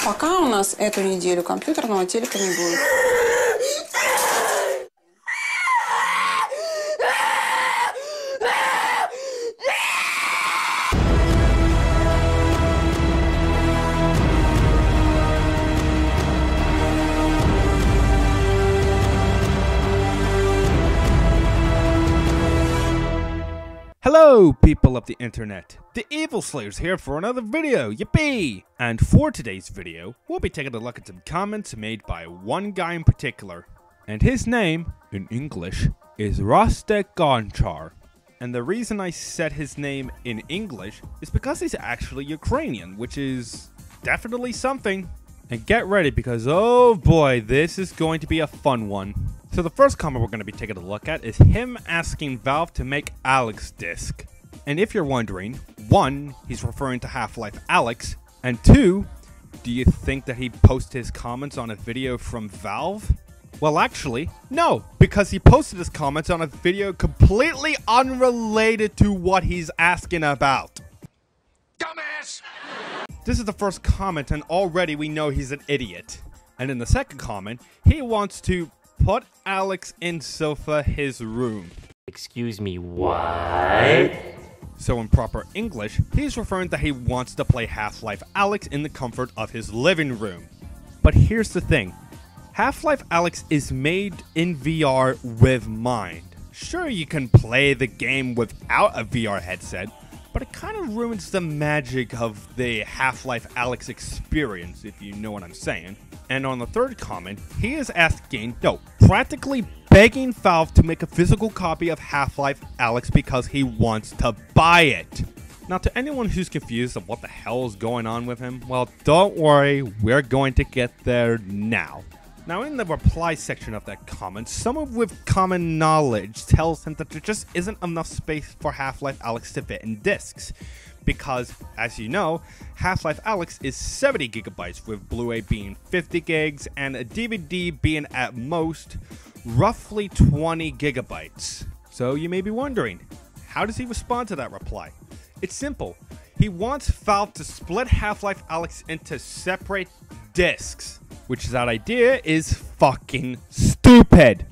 Пока у нас эту неделю компьютерного телека не будет. Hello, people of the internet. The Evil Slayer's here for another video, yippee! And for today's video, we'll be taking a look at some comments made by one guy in particular. And his name, in English, is Rostek Gonchar. And the reason I said his name in English is because he's actually Ukrainian, which is definitely something. And get ready because, oh boy, this is going to be a fun one. So the first comment we're going to be taking a look at is him asking Valve to make Alyx disc. And if you're wondering, 1, he's referring to Half-Life Alyx, and 2, do you think that he posted his comments on a video from Valve? Well, actually, no, because he posted his comments on a video completely unrelated to what he's asking about. Dumbass! This is the first comment, and already we know he's an idiot. And in the second comment, he wants to put Alyx in sofa his room. Excuse me, what? So in proper English, he's referring that he wants to play Half-Life Alyx in the comfort of his living room. But here's the thing. Half-Life Alyx is made in VR with mind. Sure, you can play the game without a VR headset, but it kind of ruins the magic of the Half-Life Alyx experience, if you know what I'm saying. And on the third comment, he is asking, no, practically begging Valve to make a physical copy of Half-Life Alyx because he wants to buy it. Now, to anyone who's confused of what the hell is going on with him, well, don't worry, we're going to get there now. Now, in the reply section of that comment, someone with common knowledge tells him that there just isn't enough space for Half-Life Alyx to fit in discs. Because, as you know, Half-Life Alyx is 70 gigabytes, with Blu-ray being 50 gigs and a DVD being at most roughly 20 gigabytes. So you may be wondering, how does he respond to that reply? It's simple. He wants Valve to split Half-Life Alyx into separate discs, which that idea is fucking stupid.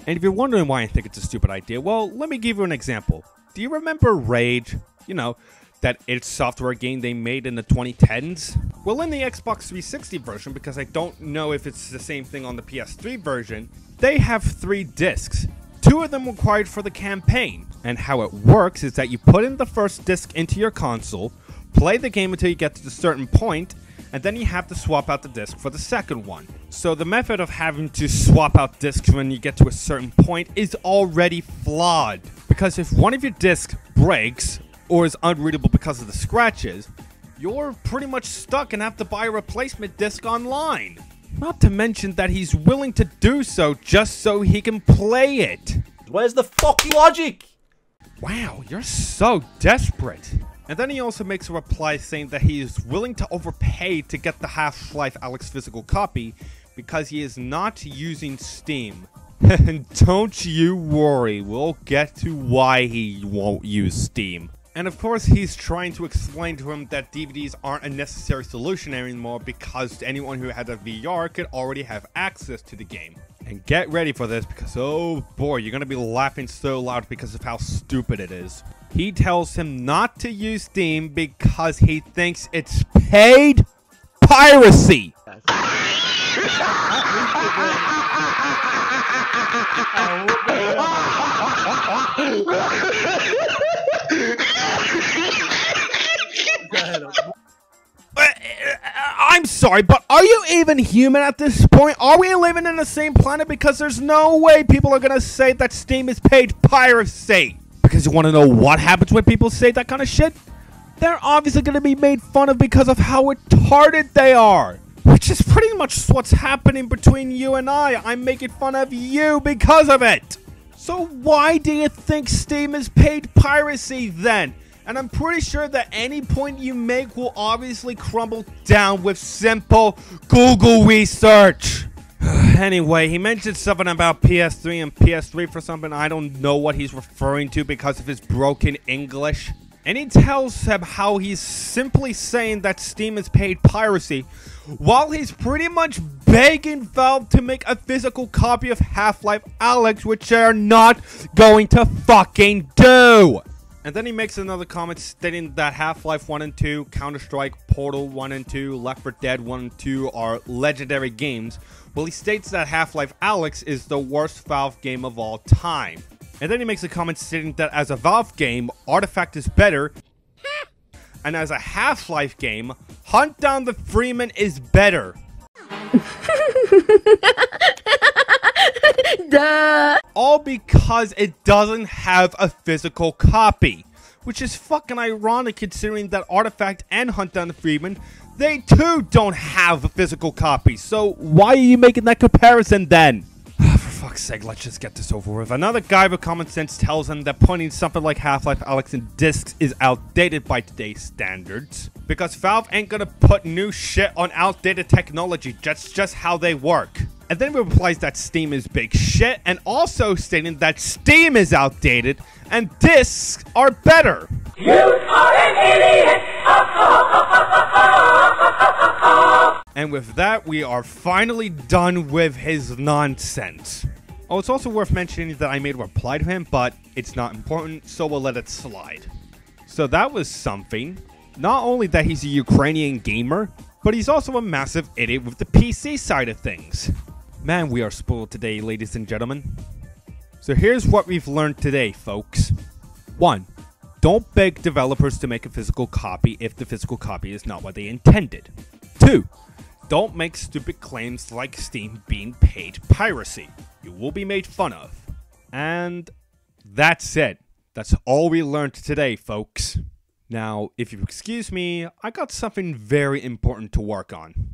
And if you're wondering why I think it's a stupid idea, well, let me give you an example. Do you remember Rage? You know, that id Software game they made in the 2010s? Well, in the Xbox 360 version, because I don't know if it's the same thing on the PS3 version, they have 3 discs. 2 of them required for the campaign. And how it works is that you put in the first disc into your console, play the game until you get to a certain point, and then you have to swap out the disc for the second one. So the method of having to swap out discs when you get to a certain point is already flawed. Because if one of your discs breaks, or is unreadable because of the scratches, you're pretty much stuck and have to buy a replacement disc online. Not to mention that he's willing to do so just so he can play it. Where's the fucking logic? Wow, you're so desperate. And then he also makes a reply saying that he is willing to overpay to get the Half-Life Alyx physical copy because he is not using Steam. And don't you worry, we'll get to why he won't use Steam. And of course, he's trying to explain to him that DVDs aren't a necessary solution anymore because anyone who had a VR could already have access to the game. And get ready for this because, oh boy, you're going to be laughing so loud because of how stupid it is. He tells him not to use Steam because he thinks it's paid piracy. I'm sorry, but are you even human at this point? Are we living in the same planet? Because there's no way people are gonna say that Steam is paid piracy. Because you want to know what happens when people say that kind of shit? They're obviously gonna be made fun of because of how retarded they are. Which is pretty much what's happening between you and I. I'm making fun of you because of it. So why do you think Steam is paid piracy then? And I'm pretty sure that any point you make will obviously crumble down with simple Google research. Anyway, he mentioned something about PS3 and PS3 for something. I don't know what he's referring to because of his broken English. And he tells him how he's simply saying that Steam is paid piracy, while he's pretty much begging Valve to make a physical copy of Half-Life Alyx, which they're not going to fucking do. And then he makes another comment stating that Half-Life 1 and 2, Counter-Strike, Portal 1 and 2, Left 4 Dead 1 and 2 are legendary games. Well, he states that Half-Life Alyx is the worst Valve game of all time. And then he makes a comment stating that as a Valve game, Artifact is better, and as a Half-Life game, Hunt Down the Freeman is better. Duh. All because it doesn't have a physical copy. Which is fucking ironic considering that Artifact and Hunt Down the Freeman, they too don't have a physical copy. So why are you making that comparison then? For fuck's sake, let's just get this over with. Another guy with common sense tells him that putting something like Half-Life Alyx in discs is outdated by today's standards. Because Valve ain't gonna put new shit on outdated technology, that's just how they work. And then he replies that Steam is big shit, and also stating that Steam is outdated, and discs are better. You are an idiot. And with that, we are finally done with his nonsense. Oh, it's also worth mentioning that I made a reply to him, but it's not important, so we'll let it slide. So that was something. Not only that he's a Ukrainian gamer, but he's also a massive idiot with the PC side of things. Man, we are spoiled today, ladies and gentlemen. So here's what we've learned today, folks. 1. Don't beg developers to make a physical copy if the physical copy is not what they intended. 2. Don't make stupid claims like Steam being paid piracy. You will be made fun of. And that's it. That's all we learned today, folks. Now, if you excuse me, I got something very important to work on.